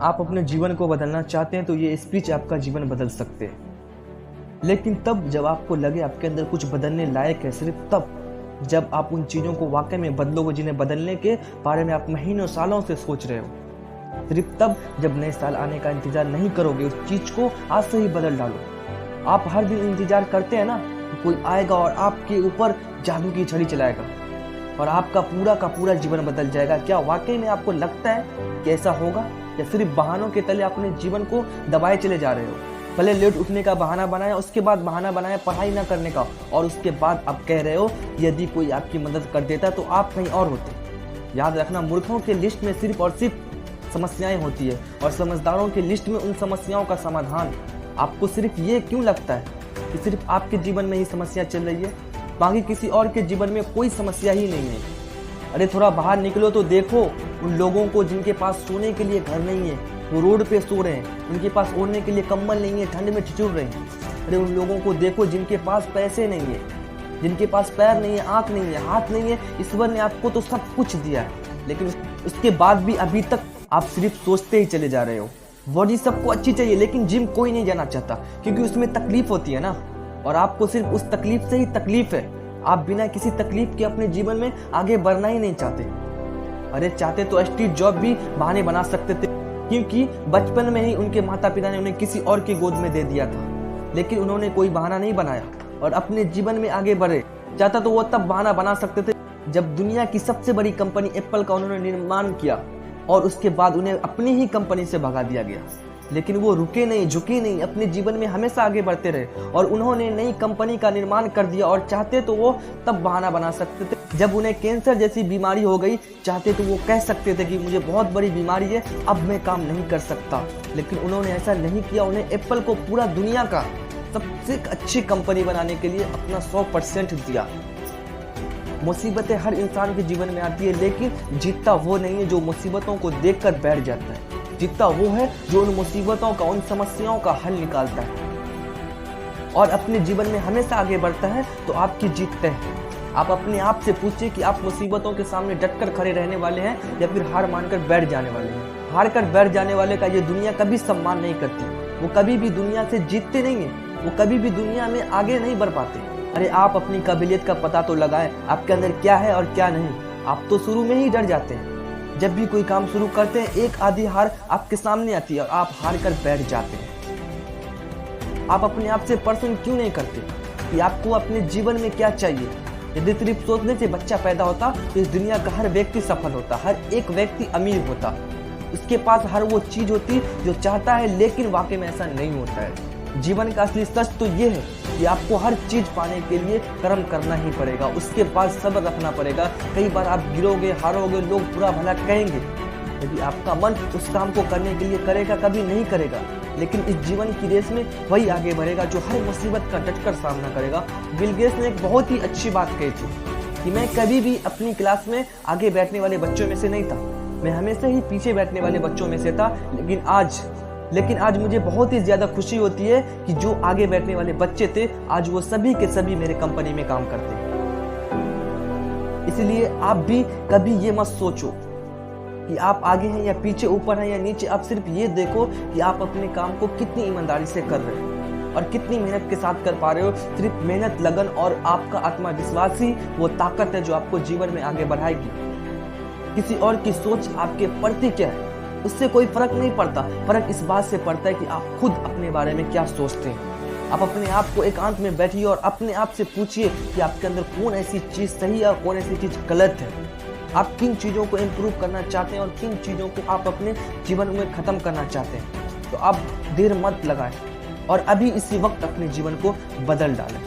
आप अपने जीवन को बदलना चाहते हैं तो ये स्पीच आपका जीवन बदल सकते हैं। लेकिन तब जब आपको लगे आपके अंदर कुछ बदलने लायक है, सिर्फ तब जब आप उन चीज़ों को वाकई में बदलोगे जिन्हें बदलने के बारे में आप महीनों सालों से सोच रहे हो। सिर्फ तब जब नए साल आने का इंतजार नहीं करोगे, उस चीज़ को आज से ही बदल डालो। आप हर दिन इंतजार करते हैं ना, कोई आएगा और आपके ऊपर जादू की छड़ी चलाएगा और आपका पूरा का पूरा जीवन बदल जाएगा। क्या वाकई में आपको लगता है कि ऐसा होगा, या सिर्फ बहानों के तले अपने जीवन को दबाए चले जा रहे हो? पहले लेट उठने का बहाना बनाया, उसके बाद बहाना बनाया पढ़ाई ना करने का, और उसके बाद अब कह रहे हो यदि कोई आपकी मदद कर देता तो आप कहीं और होते। याद रखना, मूर्खों के लिस्ट में सिर्फ और सिर्फ समस्याएं होती है और समझदारों के लिस्ट में उन समस्याओं का समाधान। आपको सिर्फ ये क्यों लगता है कि सिर्फ आपके जीवन में ही समस्या चल रही है, बाकी किसी और के जीवन में कोई समस्या ही नहीं है? अरे थोड़ा बाहर निकलो तो देखो उन लोगों को जिनके पास सोने के लिए घर नहीं है, वो रोड पे सो रहे हैं, उनके पास ओढ़ने के लिए कंबल नहीं है, ठंड में ठिठुर रहे हैं। अरे उन लोगों को देखो जिनके पास पैसे नहीं है, जिनके पास पैर नहीं है, आँख नहीं है, हाथ नहीं है। ईश्वर ने आपको तो सब कुछ दिया है, लेकिन उसके बाद भी अभी तक आप सिर्फ सोचते ही चले जा रहे हो। बॉडी सबको अच्छी चाहिए, लेकिन जिम कोई नहीं जाना चाहता क्योंकि उसमें तकलीफ होती है ना, और आपको सिर्फ उस तकलीफ से ही तकलीफ है। आप बिना किसी तकलीफ के अपने जीवन में आगे बढ़ना ही नहीं चाहते। अरे चाहते तो स्टीव जॉब भी बहाने बना सकते थे, क्योंकि बचपन में ही उनके माता पिता ने उन्हें किसी और की गोद में दे दिया था, लेकिन उन्होंने कोई बहाना नहीं बनाया और अपने जीवन में आगे बढ़े। चाहता तो वो तब बहाना बना सकते थे जब दुनिया की सबसे बड़ी कंपनी एप्पल का उन्होंने निर्माण किया और उसके बाद उन्हें अपनी ही कंपनी से भगा दिया गया। लेकिन वो रुके नहीं, झुके नहीं, अपने जीवन में हमेशा आगे बढ़ते रहे और उन्होंने नई कंपनी का निर्माण कर दिया। और चाहते तो वो तब बहाना बना सकते थे जब उन्हें कैंसर जैसी बीमारी हो गई। चाहते तो वो कह सकते थे कि मुझे बहुत बड़ी बीमारी है, अब मैं काम नहीं कर सकता, लेकिन उन्होंने ऐसा नहीं किया। उन्हें एप्पल को पूरा दुनिया का सबसे अच्छी कंपनी बनाने के लिए अपना 100% दिया। मुसीबतें हर इंसान के जीवन में आती है, लेकिन जीतता वो नहीं है जो मुसीबतों को देखकर बैठ जाता है। जीतता वो है जो उन मुसीबतों का, उन समस्याओं का हल निकालता है और अपने जीवन में हमेशा आगे बढ़ता है। तो आपकी जीत तय है। आप अपने आप से पूछिए कि आप मुसीबतों के सामने डटकर खड़े रहने वाले हैं या फिर हार मानकर बैठ जाने वाले हैं। हार कर बैठ जाने वाले का ये दुनिया कभी सम्मान नहीं करती। वो कभी भी दुनिया से जीतते नहीं है, वो कभी भी दुनिया में आगे नहीं बढ़ पाते। अरे आप अपनी काबिलियत का पता तो लगाएं, आपके अंदर क्या है और क्या नहीं। आप तो शुरू में ही डर जाते हैं। जब भी कोई काम शुरू करते हैं, एक आधी हार आपके सामने आती है और आप हार कर बैठ जाते हैं। आप अपने आप से प्रश्न क्यों नहीं करते कि आपको अपने जीवन में क्या चाहिए? यदि सिर्फ सोचने से बच्चा पैदा होता तो इस दुनिया का हर व्यक्ति सफल होता, हर एक व्यक्ति अमीर होता, उसके पास हर वो चीज होती जो चाहता है। लेकिन वाकई में ऐसा नहीं होता है। जीवन का असली सच तो ये है कि आपको हर चीज पाने के लिए कर्म करना ही पड़ेगा, उसके बाद सब्र रखना पड़ेगा। कई बार आप गिरोगे, हारोगे, लोग बुरा भला कहेंगे, यदि आपका मन उस काम को करने के लिए करेगा, कभी नहीं करेगा। लेकिन इस जीवन की रेस में वही आगे बढ़ेगा जो हर मुसीबत का डटकर सामना करेगा। बिल गेट्स ने एक बहुत ही अच्छी बात कही थी कि मैं कभी भी अपनी क्लास में आगे बैठने वाले बच्चों में से नहीं था, मैं हमेशा ही पीछे बैठने वाले बच्चों में से था। लेकिन आज मुझे बहुत ही ज़्यादा खुशी होती है कि जो आगे बैठने वाले बच्चे थे, आज वो सभी के सभी मेरे कंपनी में काम करते हैं। इसलिए आप भी कभी ये मत सोचो कि आप आगे हैं या पीछे, ऊपर हैं या नीचे। आप सिर्फ ये देखो कि आप अपने काम को कितनी ईमानदारी से कर रहे हो और कितनी मेहनत के साथ कर पा रहे हो। सिर्फ मेहनत, लगन और आपका आत्मविश्वास ही वो ताकत है जो आपको जीवन में आगे बढ़ाएगी। किसी और की सोच आपके प्रति क्या है, उससे कोई फर्क नहीं पड़ता। फर्क इस बात से पड़ता है कि आप खुद अपने बारे में क्या सोचते हैं। आप अपने आप को एकांत में बैठिए और अपने आप से पूछिए कि आपके अंदर कौन ऐसी चीज़ सही है और कौन ऐसी चीज़ गलत है। आप किन चीज़ों को इम्प्रूव करना चाहते हैं और किन चीज़ों को आप अपने जीवन में ख़त्म करना चाहते हैं। तो आप देर मत लगाएं और अभी इसी वक्त अपने जीवन को बदल डालें।